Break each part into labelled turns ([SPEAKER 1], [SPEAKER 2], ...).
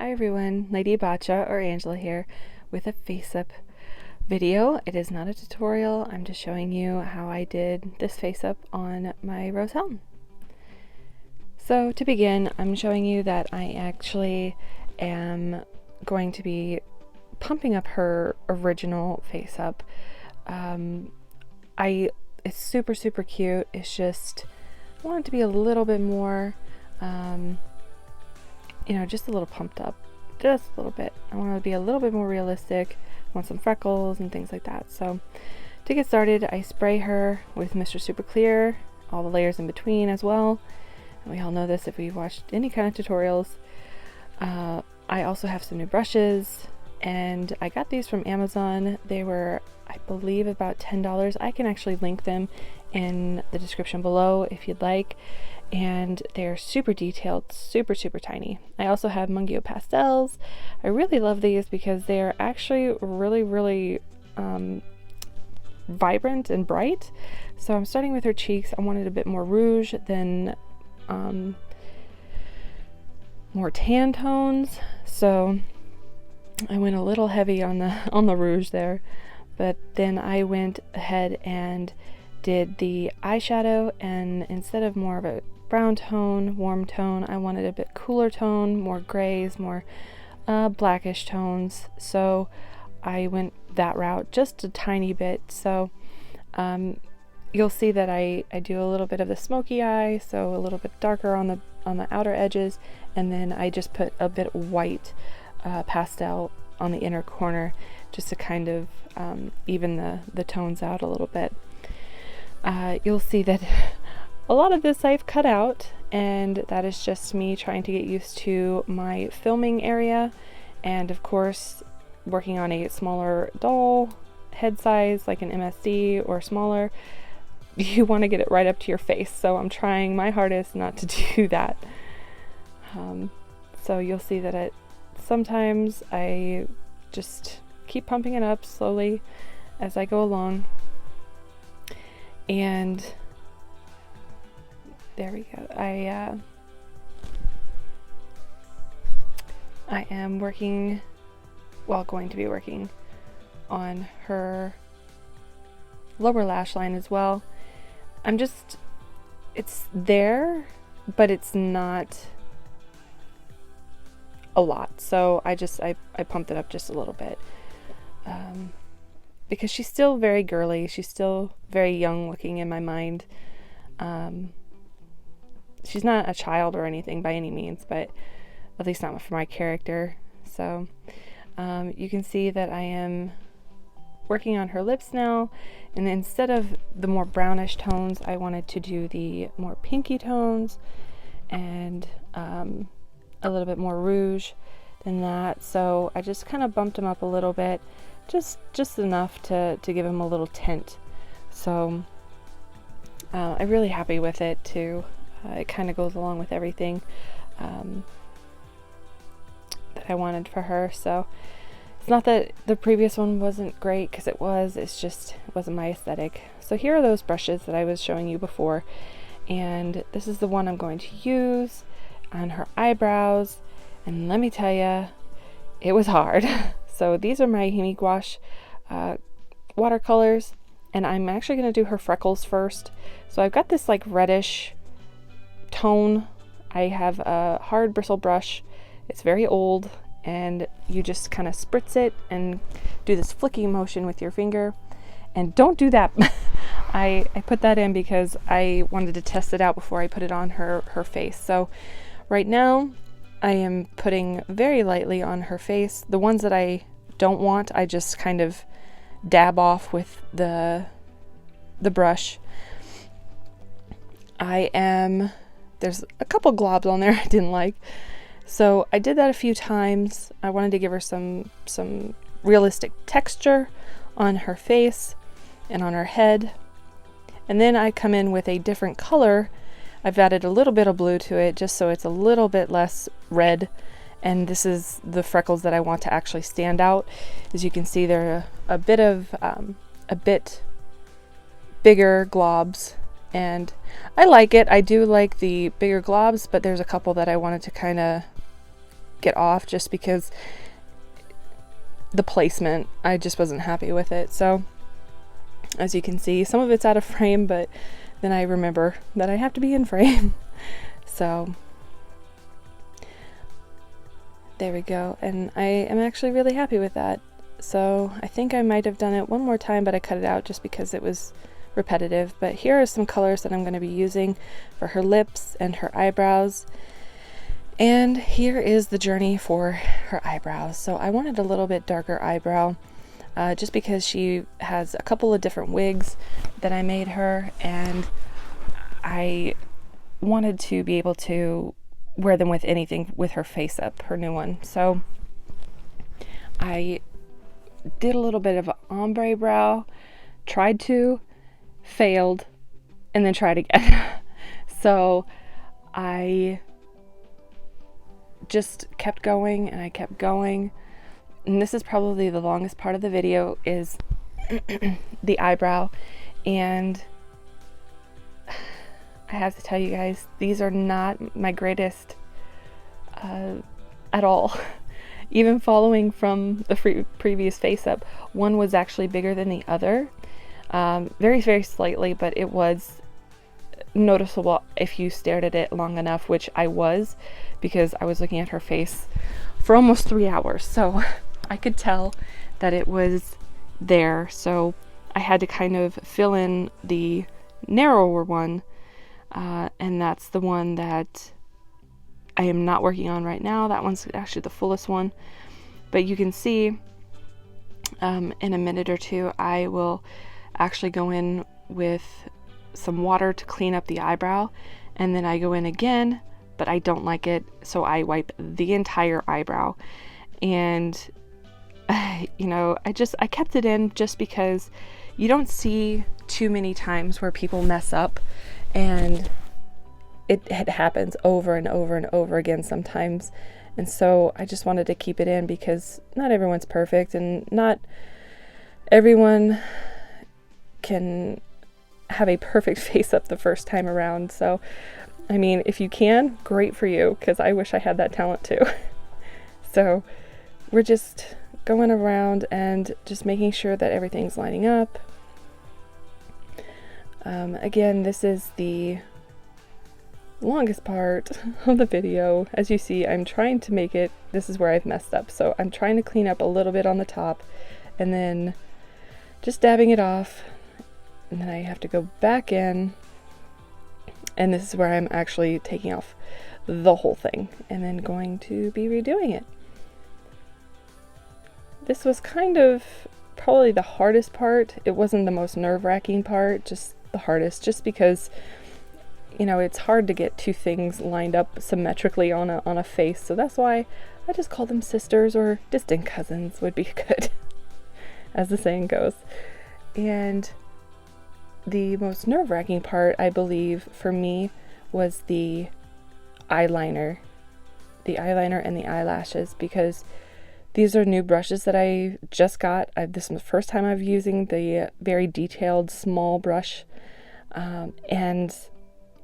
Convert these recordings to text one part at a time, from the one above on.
[SPEAKER 1] Hi everyone, Lady Bacha or Angela here with a face-up video. It is not a tutorial, I'm just showing you how I did this face-up on my Roze Heln. So to begin, I'm showing you that I actually am going to be pumping up her original face-up. It's super cute, it's just, I want it to be a little bit more just a little pumped up, just a little bit. I want it to be a little bit more realistic. I want some freckles and things like that. So to get started, I spray her with Mr. Super Clear, all the layers in between as well. And we all know this if we've watched any kind of tutorials. I also have some new brushes, and I got these from Amazon. They were, I believe, about $10. I can actually link them in the description below if you'd like. And they're super detailed, super tiny. I also have Mungio pastels. I really love these because they are actually really vibrant and bright. So I'm starting with her cheeks. I wanted a bit more rouge than more tan tones, so I went a little heavy on the rouge there. But then I went ahead and did the eyeshadow, and instead of more of a brown tone, warm tone, I wanted a bit cooler tone, more grays, more blackish tones. So I went that route just a tiny bit. So you'll see that I do a little bit of the smoky eye, so a little bit darker on the outer edges, and then I just put a bit white pastel on the inner corner just to kind of even the tones out a little bit. You'll see that a lot of this I've cut out, and that is just me trying to get used to my filming area, and of course working on a smaller doll head size like an MSD or smaller. You want to get it right up to your face, so I'm trying my hardest not to do that. So you'll see that sometimes I just keep pumping it up slowly as I go along, and there we go. I am working, going to be working on her lower lash line as well. It's there, but it's not a lot. So I pumped it up just a little bit. Because she's still very girly. She's still very young looking in my mind. She's not a child or anything by any means, but at least not for my character. So you can see that I am working on her lips now, and instead of the more brownish tones, I wanted to do the more pinky tones and a little bit more rouge than that. So I just kind of bumped them up a little bit, just enough to give them a little tint. So I'm really happy with it too. It kind of goes along with everything that I wanted for her. So it's not that the previous one wasn't great, because it wasn't my aesthetic. So here are those brushes that I was showing you before, and this is the one I'm going to use on her eyebrows, and let me tell you, it was hard. So these are my Himi Gouache watercolors, and I'm actually going to do her freckles first. So I've got this like reddish tone. I have a hard bristle brush. It's very old, and you just kind of spritz it and do this flicking motion with your finger. And don't do that. I put that in because I wanted to test it out before I put it on her face. So right now I am putting very lightly on her face. The ones that I don't want, I just kind of dab off with the brush. There's a couple globs on there I didn't like. So I did that a few times. I wanted to give her some realistic texture on her face and on her head. And then I come in with a different color. I've added a little bit of blue to it just so it's a little bit less red. And this is the freckles that I want to actually stand out. As you can see, they're a bit bigger globs, and I like it. I do like the bigger globs, but there's a couple that I wanted to kind of get off just because the placement, I just wasn't happy with it. So as you can see, some of it's out of frame, but then I remember that I have to be in frame. So there we go, and I am actually really happy with that. So I think I might have done it one more time, but I cut it out just because it was repetitive. But here are some colors that I'm going to be using for her lips and her eyebrows. And here is the journey for her eyebrows. So I wanted a little bit darker eyebrow, just because she has a couple of different wigs that I made her, and I wanted to be able to wear them with anything with her face up, her new one. So I did a little bit of an ombre brow, tried to, failed, and then tried again. So I just kept going and I kept going, and this is probably the longest part of the video, is the eyebrow. And I have to tell you guys, these are not my greatest at all. Even following from the previous face up, one was actually bigger than the other, very, very slightly, but it was noticeable if you stared at it long enough, which I was, because I was looking at her face for almost 3 hours. So I could tell that it was there. So I had to kind of fill in the narrower one, and that's the one that I am not working on right now. That one's actually the fullest one. But you can see in a minute or two, I will actually go in with some water to clean up the eyebrow, and then I go in again, but I don't like it, so I wipe the entire eyebrow. And you know, I kept it in just because you don't see too many times where people mess up, and it happens over and over and over again sometimes. And so I just wanted to keep it in because not everyone's perfect, and not everyone can have a perfect face up the first time around. So I mean, if you can, great for you, because I wish I had that talent too. So we're just going around and just making sure that everything's lining up. Again, this is the longest part of the video. As you see, I'm trying to make it, this is where I've messed up, so I'm trying to clean up a little bit on the top and then just dabbing it off, and then I have to go back in, and this is where I'm actually taking off the whole thing and then going to be redoing it. This was kind of probably the hardest part. It wasn't the most nerve-wracking part, just the hardest, just because, you know, it's hard to get two things lined up symmetrically on a face. So that's why I just call them sisters, or distant cousins would be good, as the saying goes. And the most nerve-wracking part, I believe, for me was the eyeliner. The eyeliner and the eyelashes, because these are new brushes that I just got. This is the first time I'm using the very detailed small brush, and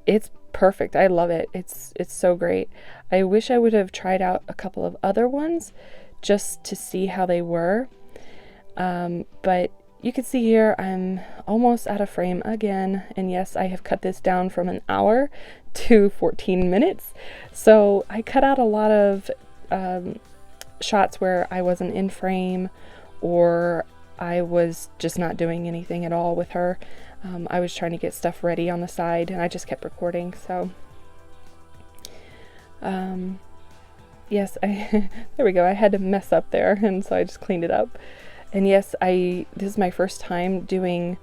[SPEAKER 1] it's perfect. I love it. It's so great. I wish I would have tried out a couple of other ones just to see how they were, but you can see here I'm almost out of frame again, and yes, I have cut this down from an hour to 14 minutes. So I cut out a lot of shots where I wasn't in frame, or I was just not doing anything at all with her. I was trying to get stuff ready on the side, and I just kept recording. So yes, there we go. I had to mess up there, and so I just cleaned it up. And yes, this is my first time doing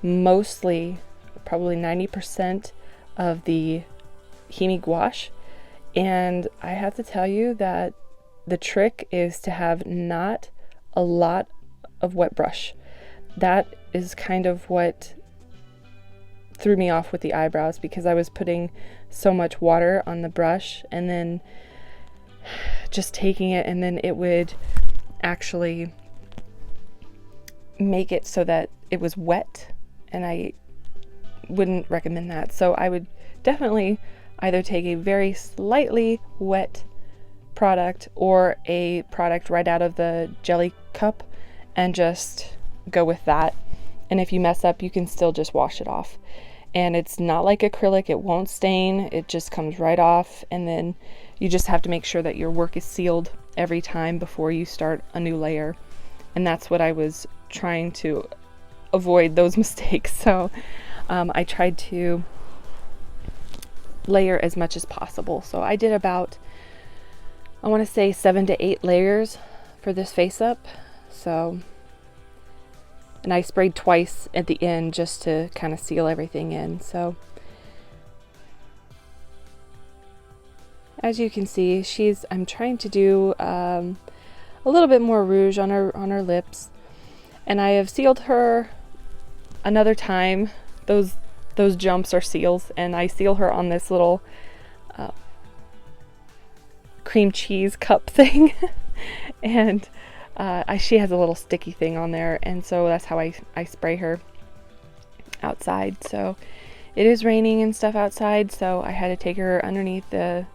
[SPEAKER 1] mostly, probably 90% of the Himi gouache, and I have to tell you that the trick is to have not a lot of wet brush. That is kind of what threw me off with the eyebrows, because I was putting so much water on the brush and then just taking it, and then it would actually make it so that it was wet, and I wouldn't recommend that. So I would definitely either take a very slightly wet product or a product right out of the jelly cup and just go with that. And if you mess up, you can still just wash it off. And it's not like acrylic, it won't stain, it just comes right off. And then you just have to make sure that your work is sealed every time before you start a new layer. And that's what I was trying to avoid, those mistakes. So I tried to layer as much as possible. So I did about, I want to say 7 to 8 layers for this face up. So, and I sprayed twice at the end just to kind of seal everything in. So as you can see, I'm trying to do a little bit more rouge on her lips, and I have sealed her another time. Those jumps are seals, and I seal her on this little cream cheese cup thing. And she has a little sticky thing on there, and so that's how I spray her outside. So it is raining and stuff outside, so I had to take her underneath the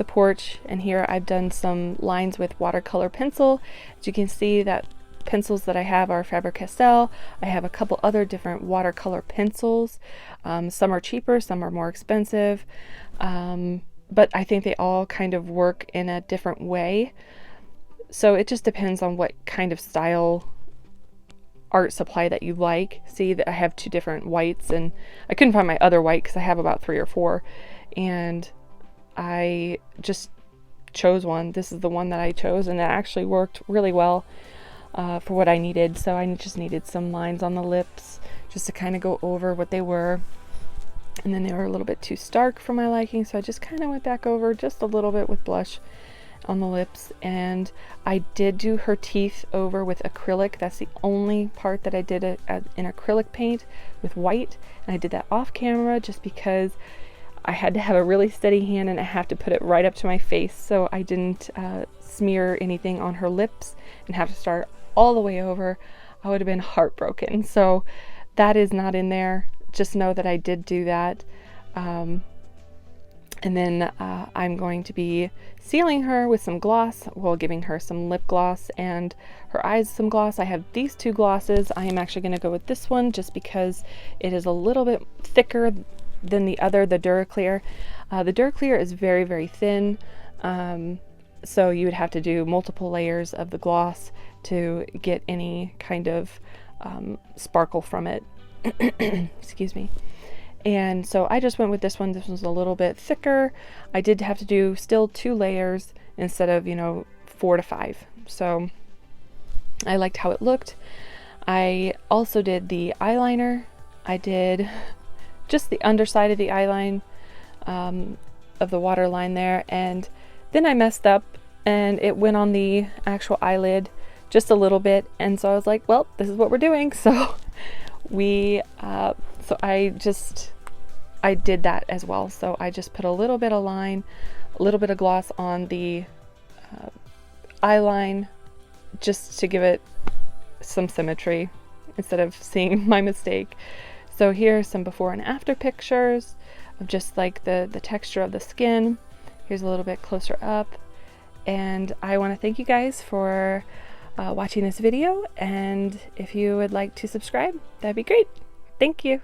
[SPEAKER 1] porch, and here I've done some lines with watercolor pencil. As you can see, that pencils that I have are Faber-Castell. I have a couple other different watercolor pencils. Some are cheaper, some are more expensive, but I think they all kind of work in a different way. So it just depends on what kind of style art supply that you like. See that I have 2 different whites, and I couldn't find my other white because I have about 3 or 4, and I just chose one. This is the one that I chose, and it actually worked really well for what I needed. So I just needed some lines on the lips just to kind of go over what they were, and then they were a little bit too stark for my liking, so I just kind of went back over just a little bit with blush on the lips. And I did do her teeth over with acrylic. That's the only part that I did in acrylic paint with white, and I did that off camera just because I had to have a really steady hand and I have to put it right up to my face, so I didn't smear anything on her lips and have to start all the way over. I would have been heartbroken. So that is not in there. Just know that I did do that. And then I'm going to be sealing her with some gloss, well, giving her some lip gloss and her eyes some gloss. I have these 2 glosses. I am actually going to go with this one just because it is a little bit thicker than the other, the Duraclear. The Duraclear is very, very thin, so you would have to do multiple layers of the gloss to get any kind of sparkle from it. Excuse me. And so I just went with this one. This one's a little bit thicker. I did have to do still 2 layers instead of 4 to 5. So I liked how it looked. I also did the eyeliner. I did just the underside of the eyeline of the waterline there, and then I messed up and it went on the actual eyelid just a little bit, and so I was like, well, this is what we're doing. So I did that as well. So I just put a little bit of line, a little bit of gloss on the eyeline just to give it some symmetry instead of seeing my mistake. So here's some before and after pictures of just like the texture of the skin. Here's a little bit closer up. And I want to thank you guys for watching this video. And if you would like to subscribe, that'd be great. Thank you.